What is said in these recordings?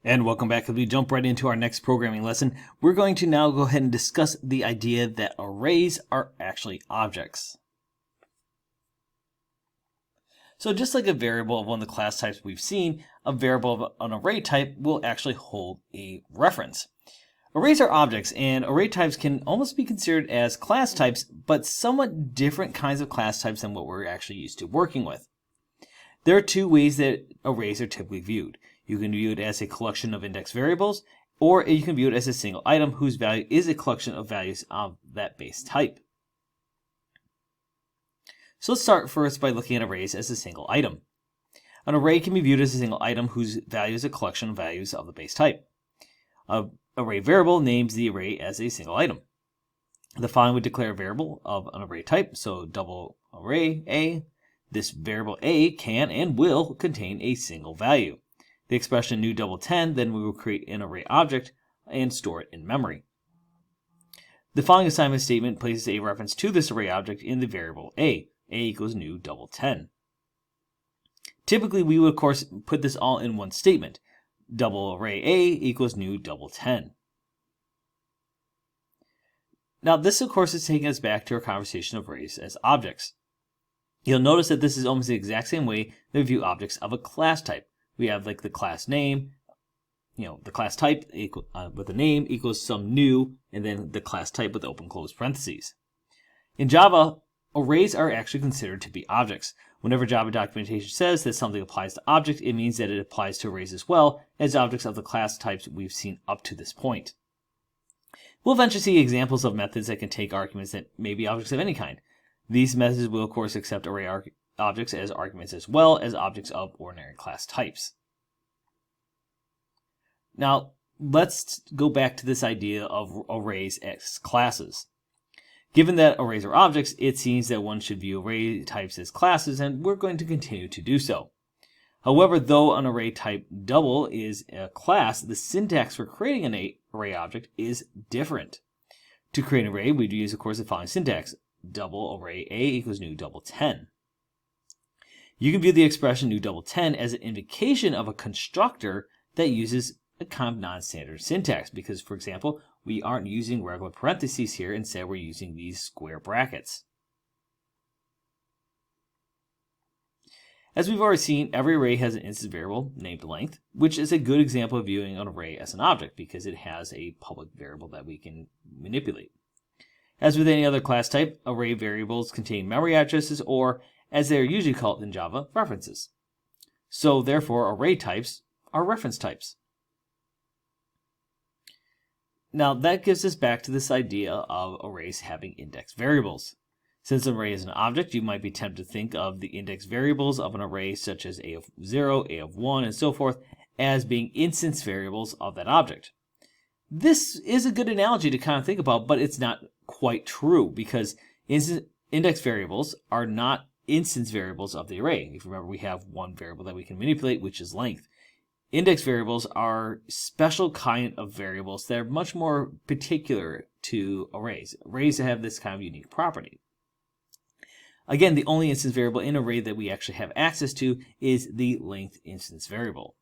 And welcome back. As we jump right into our next programming lesson, we're going to now go ahead and discuss the idea that arrays are actually objects. So just like a variable of one of the class types we've seen, a variable of an array type will actually hold a reference. Arrays are objects, and array types can almost be considered as class types, but somewhat different kinds of class types than what we're actually used to working with. There are two ways that arrays are typically viewed. You can view it as a collection of index variables, or you can view it as a single item whose value is a collection of values of that base type. So let's start first by looking at arrays as a single item. An array can be viewed as a single item whose value is a collection of values of the base type. An array variable names the array as a single item. The following would declare a variable of an array type, so double array A. This variable A can and will contain a single value. The expression new double 10, then we will create an array object and store it in memory. The following assignment statement places a reference to this array object in the variable A. A equals new double 10. Typically, we would of course put this all in one statement. Double array A equals new double 10. Now this of course is taking us back to our conversation of arrays as objects. You'll notice that this is almost the exact same way that we view objects of a class type. We have like the class name, the class type with the name equals some new, and then the class type with open close parentheses. In Java, arrays are actually considered to be objects. Whenever Java documentation says that something applies to object, it means that it applies to arrays as well as objects of the class types we've seen up to this point. We'll eventually see examples of methods that can take arguments that may be objects of any kind. These methods will of course accept array objects as arguments as well as objects of ordinary class types. Now, let's go back to this idea of arrays as classes. Given that arrays are objects, it seems that one should view array types as classes, and we're going to continue to do so. However, though an array type double is a class, the syntax for creating an array object is different. To create an array, we'd use, of course, the following syntax. Double array A equals new double 10. You can view the expression new double 10 as an invocation of a constructor that uses a kind of non-standard syntax because, for example, we aren't using regular parentheses here. Instead, we're using these square brackets. As we've already seen, every array has an instance variable named length, which is a good example of viewing an array as an object because it has a public variable that we can manipulate. As with any other class type, array variables contain memory addresses or, as they are usually called in Java, references. So therefore, array types are reference types. Now that gives us back to this idea of arrays having index variables. Since an array is an object, you might be tempted to think of the index variables of an array such as a of 0, a of 1, and so forth as being instance variables of that object. This is a good analogy to kind of think about, but it's not quite true because index variables are not instance variables of the array. If you remember, we have one variable that we can manipulate, which is length. Index variables are special kind of variables that are much more particular to arrays. Arrays have this kind of unique property. Again, the only instance variable in an array that we actually have access to is the length instance variable.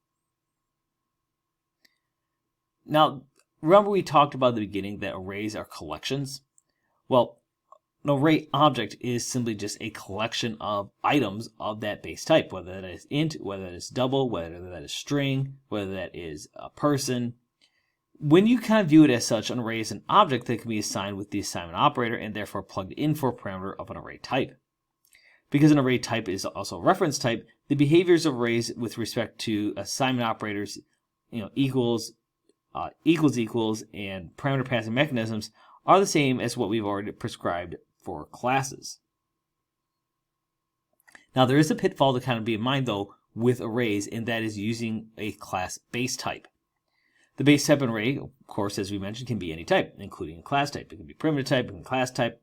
Now, remember we talked about at the beginning that arrays are collections? Well, an array object is simply just a collection of items of that base type, whether that is int, whether that is double, whether that is string, whether that is a person. When you kind of view it as such, an array is an object that can be assigned with the assignment operator and therefore plugged in for a parameter of an array type. Because an array type is also a reference type, the behaviors of arrays with respect to assignment operators, equals, and parameter passing mechanisms are the same as what we've already prescribed for classes. Now there is a pitfall to kind of be in mind though with arrays, and that is using a class base type. The base type of an array, of course, as we mentioned, can be any type, including a class type. It can be primitive type, it can be class type.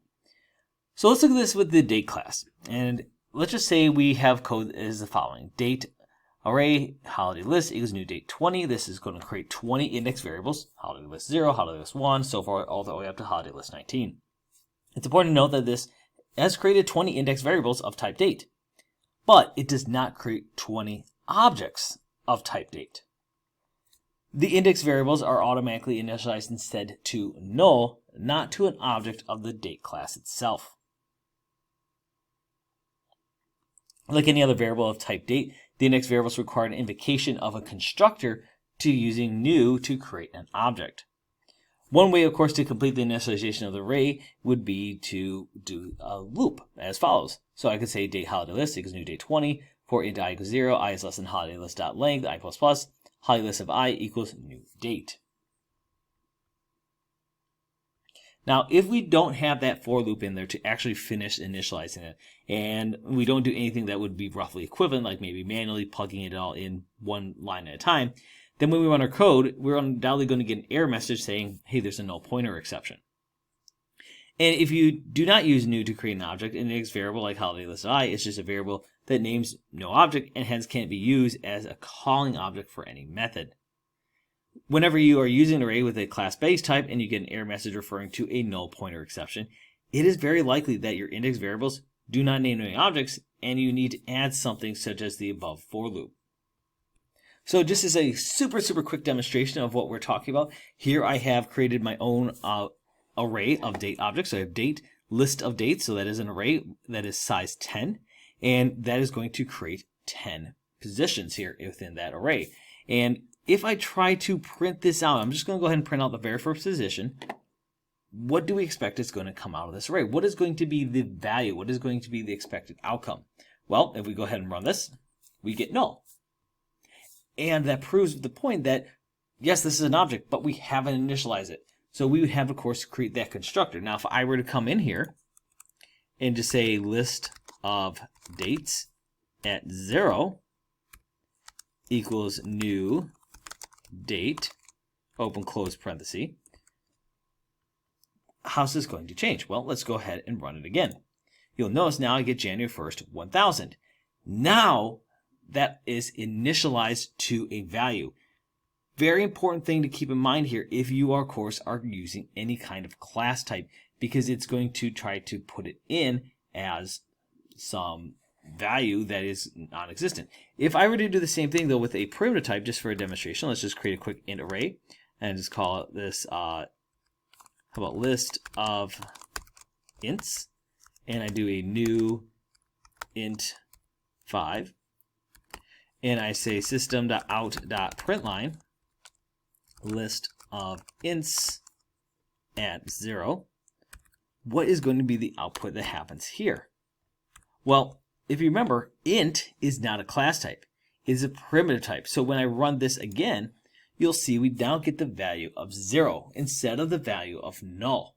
So let's look at this with the date class. And let's just say we have code as the following. Date array holiday list equals new date 20. This is going to create 20 index variables. Holiday list 0, holiday list 1, so forth, all the way up to holiday list 19. It's important to note that this has created 20 index variables of type date, but it does not create 20 objects of type date. The index variables are automatically initialized instead to null, not to an object of the date class itself. Like any other variable of type date, the index variables require an invocation of a constructor to using new to create an object. One way, of course, to complete the initialization of the array would be to do a loop as follows. So I could say date holiday list equals new date 20, for int I equals 0, I is less than holiday list dot length, I plus plus, holiday list of I equals new date. Now, if we don't have that for loop in there to actually finish initializing it, and we don't do anything that would be roughly equivalent, like maybe manually plugging it all in one line at a time, then when we run our code, we're undoubtedly going to get an error message saying, hey, there's a null pointer exception. And if you do not use new to create an object, an index variable like holiday list I is just a variable that names no object and hence can't be used as a calling object for any method. Whenever you are using an array with a class base type and you get an error message referring to a null pointer exception, it is very likely that your index variables do not name any objects and you need to add something such as the above for loop. So just as a super quick demonstration of what we're talking about, here I have created my own array of date objects. So I have date, list of dates, so that is an array that is size 10, and that is going to create 10 positions here within that array. And if I try to print this out, I'm just going to go ahead and print out the very first position. What do we expect is going to come out of this array? What is going to be the value? What is going to be the expected outcome? Well, if we go ahead and run this, we get null. And that proves the point that, yes, this is an object, but we haven't initialized it. So we would have, of course, to create that constructor. Now, if I were to come in here and just say list of dates at 0 equals new date, open close parenthesis, how's this going to change? Well, let's go ahead and run it again. You'll notice now I get January 1st, 1000. Now, that is initialized to a value. Very important thing to keep in mind here if you, of course, are using any kind of class type, because it's going to try to put it in as some value that is non-existent. If I were to do the same thing, though, with a primitive type, just for a demonstration, let's just create a quick int array and just call it this, how about list of ints, and I do a new int 5. And I say system.out.println list of ints at 0. What is going to be the output that happens here? Well, if you remember, int is not a class type. It is a primitive type. So when I run this again, you'll see we now get the value of 0 instead of the value of null,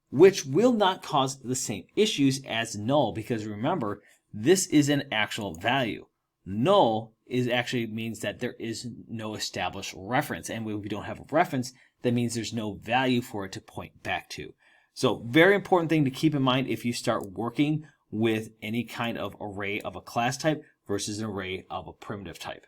which will not cause the same issues as null, because remember, this is an actual value. Null actually means that there is no established reference, and when we don't have a reference, that means there's no value for it to point back to. So very important thing to keep in mind if you start working with any kind of array of a class type versus an array of a primitive type.